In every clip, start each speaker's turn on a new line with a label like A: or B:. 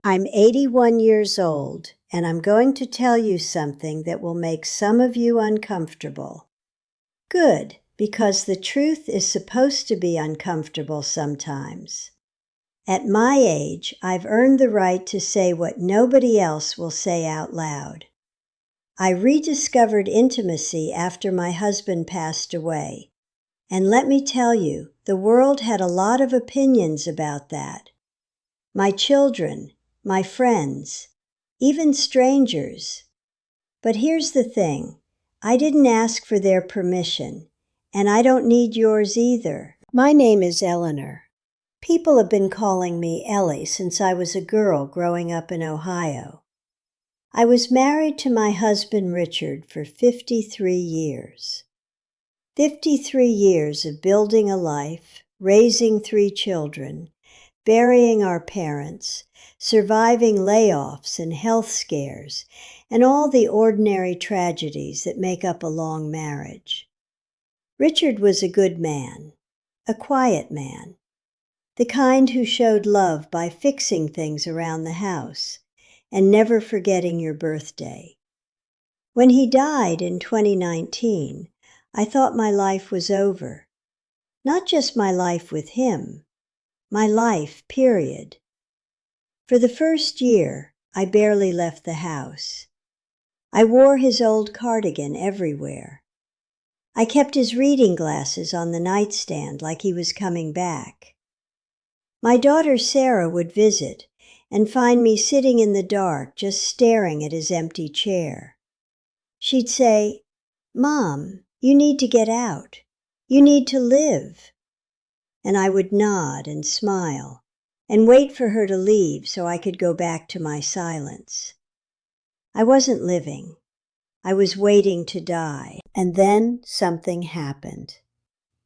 A: I'm 81 years old, and I'm going to tell you something that will make some of you uncomfortable. Good, because the truth is supposed to be uncomfortable sometimes. At my age, I've earned the right to say what nobody else will say out loud. I rediscovered intimacy after my husband passed away. And let me tell you, the world had a lot of opinions about that. My children, my friends, even strangers. But here's the thing, I didn't ask for their permission, and I don't need yours either. My name is Eleanor. People have been calling me Ellie since I was a girl growing up in Ohio. I was married to my husband Richard for 53 years. 53 years of building a life, raising 3 children, burying our parents, surviving layoffs and health scares, and all the ordinary tragedies that make up a long marriage. Richard was a good man, a quiet man, the kind who showed love by fixing things around the house and never forgetting your birthday. When he died in 2019, I thought my life was over. Not just my life with him, my life, period. For the first year, I barely left the house. I wore his old cardigan everywhere. I kept his reading glasses on the nightstand like he was coming back. My daughter Sarah would visit and find me sitting in the dark just staring at his empty chair. She'd say, "Mom, you need to get out. You need to live." And I would nod and smile and wait for her to leave so I could go back to my silence. I wasn't living. I was waiting to die. And then something happened.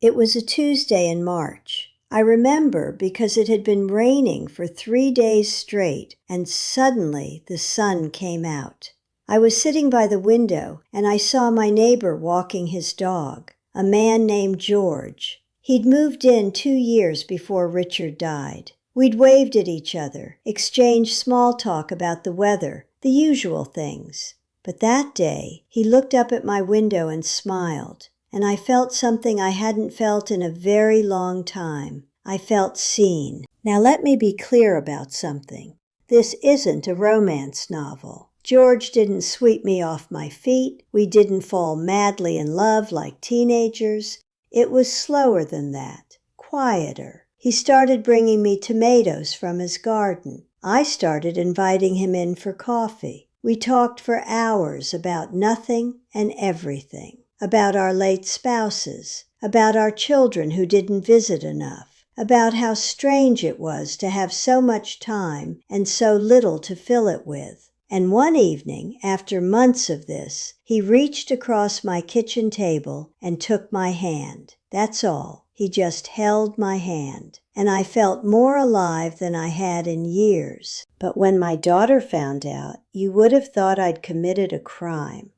A: It was a Tuesday in March. I remember because it had been raining for 3 days straight, and suddenly the sun came out. I was sitting by the window, and I saw my neighbor walking his dog, a man named George. He'd moved in 2 years before Richard died. We'd waved at each other, exchanged small talk about the weather, the usual things. But that day, he looked up at my window and smiled, and I felt something I hadn't felt in a very long time. I felt seen. Now let me be clear about something. This isn't a romance novel. George didn't sweep me off my feet. We didn't fall madly in love like teenagers. It was slower than that, quieter. He started bringing me tomatoes from his garden. I started inviting him in for coffee. We talked for hours about nothing and everything, about our late spouses, about our children who didn't visit enough, about how strange it was to have so much time and so little to fill it with. And one evening, after months of this, he reached across my kitchen table and took my hand. That's all. He just held my hand. And I felt more alive than I had in years. But when my daughter found out, you would have thought I'd committed a crime.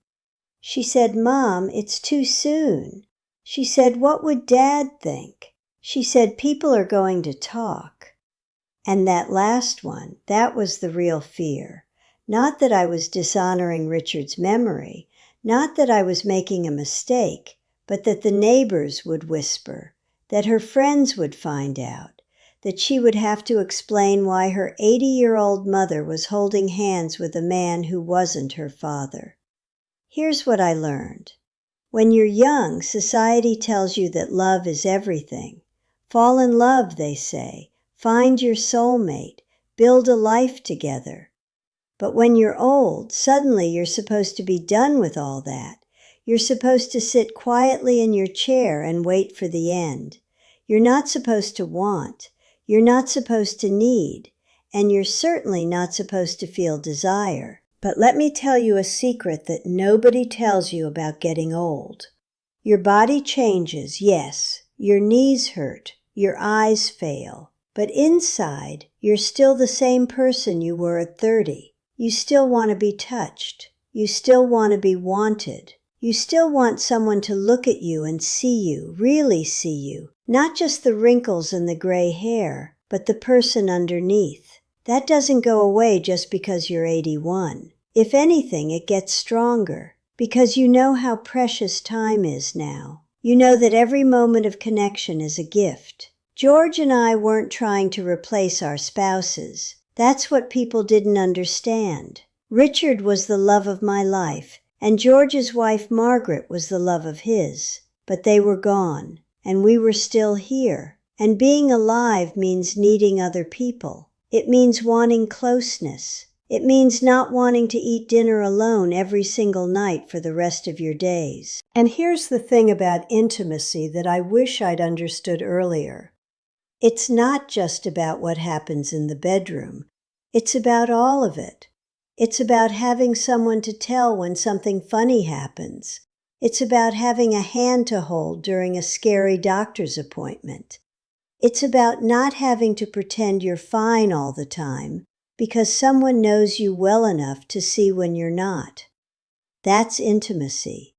A: She said, "Mom, it's too soon." She said, "What would Dad think?" She said, "People are going to talk." And that last one, that was the real fear. Not that I was dishonoring Richard's memory, not that I was making a mistake, but that the neighbors would whisper, that her friends would find out, that she would have to explain why her 80-year-old mother was holding hands with a man who wasn't her father. Here's what I learned. When you're young, society tells you that love is everything. Fall in love, they say. Find your soulmate. Build a life together. But when you're old, suddenly you're supposed to be done with all that. You're supposed to sit quietly in your chair and wait for the end. You're not supposed to want. You're not supposed to need. And you're certainly not supposed to feel desire. But let me tell you a secret that nobody tells you about getting old. Your body changes, yes. Your knees hurt. Your eyes fail. But inside, you're still the same person you were at 30. You still want to be touched. You still want to be wanted. You still want someone to look at you and see you, really see you. Not just the wrinkles and the gray hair, but the person underneath. That doesn't go away just because you're 81. If anything, it gets stronger, because you know how precious time is now. You know that every moment of connection is a gift. George and I weren't trying to replace our spouses. That's what people didn't understand. Richard was the love of my life, and George's wife Margaret was the love of his. But they were gone, and we were still here. And being alive means needing other people. It means wanting closeness. It means not wanting to eat dinner alone every single night for the rest of your days. And here's the thing about intimacy that I wish I'd understood earlier. It's not just about what happens in the bedroom. It's about all of it. It's about having someone to tell when something funny happens. It's about having a hand to hold during a scary doctor's appointment. It's about not having to pretend you're fine all the time because someone knows you well enough to see when you're not. That's intimacy.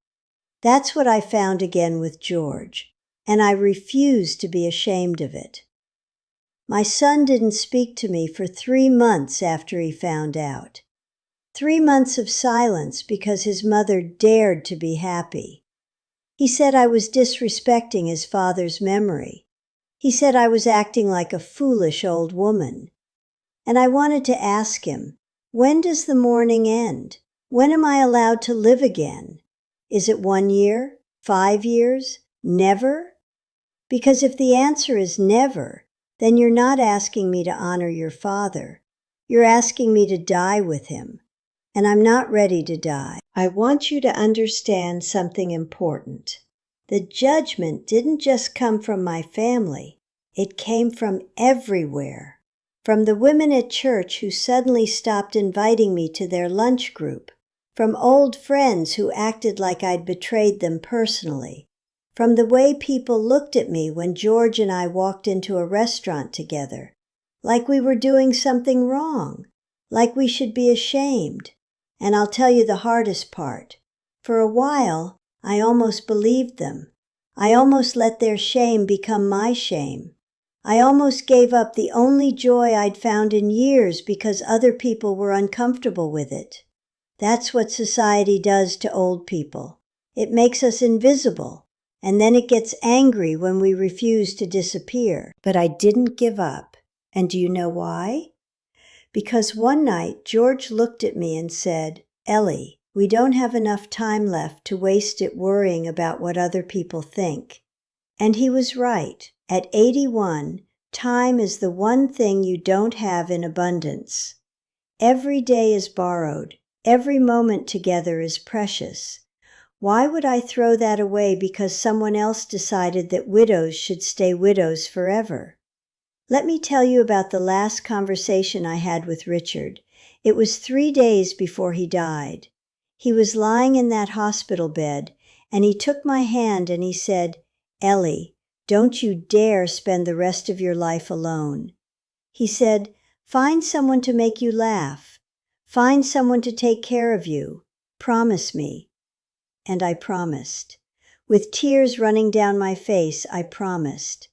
A: That's what I found again with George, and I refuse to be ashamed of it. My son didn't speak to me for 3 months after he found out. 3 months of silence because his mother dared to be happy. He said I was disrespecting his father's memory. He said I was acting like a foolish old woman. And I wanted to ask him, when does the mourning end? When am I allowed to live again? Is it 1 year? 5 years? Never? Because if the answer is never, then you're not asking me to honor your father. You're asking me to die with him. And I'm not ready to die. I want you to understand something important. The judgment didn't just come from my family. It came from everywhere. From the women at church who suddenly stopped inviting me to their lunch group. From old friends who acted like I'd betrayed them personally. From the way people looked at me when George and I walked into a restaurant together. Like we were doing something wrong. Like we should be ashamed. And I'll tell you the hardest part. For a while, I almost believed them. I almost let their shame become my shame. I almost gave up the only joy I'd found in years because other people were uncomfortable with it. That's what society does to old people. It makes us invisible, and then it gets angry when we refuse to disappear. But I didn't give up. And do you know why? Because one night George looked at me and said, "Ellie, we don't have enough time left to waste it worrying about what other people think." And he was right. At 81, time is the one thing you don't have in abundance. Every day is borrowed. Every moment together is precious. Why would I throw that away because someone else decided that widows should stay widows forever? Let me tell you about the last conversation I had with Richard. It was 3 days before he died. He was lying in that hospital bed, and he took my hand and he said, "Ellie, don't you dare spend the rest of your life alone." He said, "Find someone to make you laugh. Find someone to take care of you. Promise me." And I promised. With tears running down my face, I promised.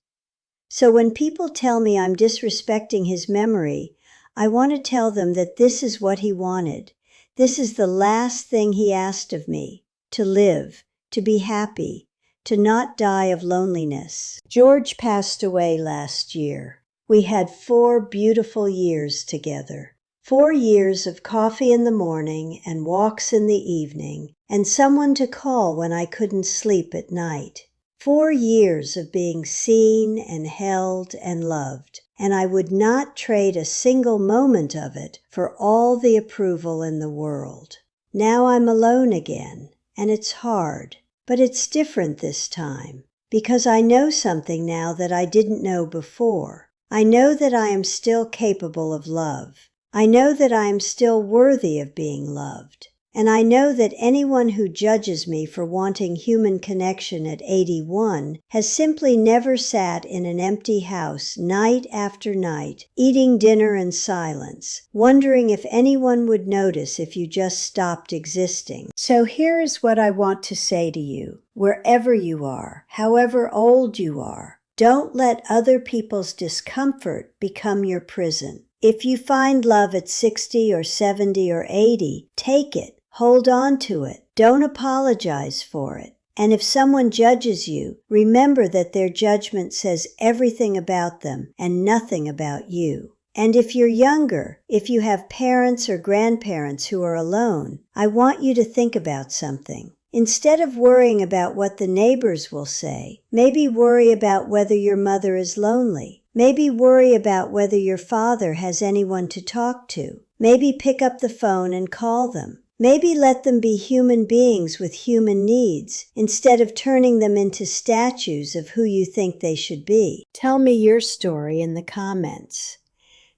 A: So when people tell me I'm disrespecting his memory, I want to tell them that this is what he wanted. This is the last thing he asked of me, to live, to be happy, to not die of loneliness. George passed away last year. We had 4 beautiful years together. 4 years of coffee in the morning and walks in the evening, and someone to call when I couldn't sleep at night. 4 years of being seen and held and loved, and I would not trade a single moment of it for all the approval in the world. Now I'm alone again, and it's hard, but it's different this time, because I know something now that I didn't know before. I know that I am still capable of love. I know that I am still worthy of being loved. And I know that anyone who judges me for wanting human connection at 81 has simply never sat in an empty house night after night, eating dinner in silence, wondering if anyone would notice if you just stopped existing. So here is what I want to say to you, wherever you are, however old you are. Don't let other people's discomfort become your prison. If you find love at 60 or 70 or 80, take it. Hold on to it. Don't apologize for it. And if someone judges you, remember that their judgment says everything about them and nothing about you. And if you're younger, if you have parents or grandparents who are alone, I want you to think about something. Instead of worrying about what the neighbors will say, maybe worry about whether your mother is lonely. Maybe worry about whether your father has anyone to talk to. Maybe pick up the phone and call them. Maybe let them be human beings with human needs instead of turning them into statues of who you think they should be. Tell me your story in the comments.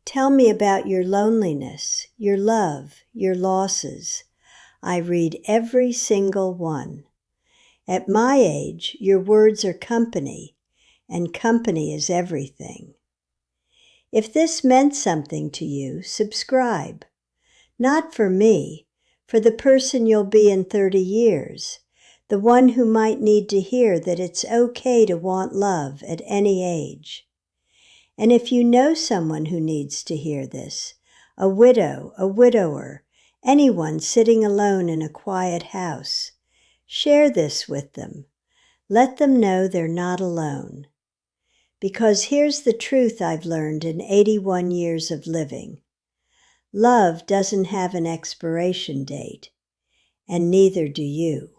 A: Tell me about your loneliness, your love, your losses. I read every single one. At my age, your words are company, and company is everything. If this meant something to you, subscribe. Not for me, for the person you'll be in 30 years, the one who might need to hear that it's okay to want love at any age. And if you know someone who needs to hear this, a widow, a widower, anyone sitting alone in a quiet house, share this with them. Let them know they're not alone. Because here's the truth I've learned in 81 years of living. Love doesn't have an expiration date, and neither do you.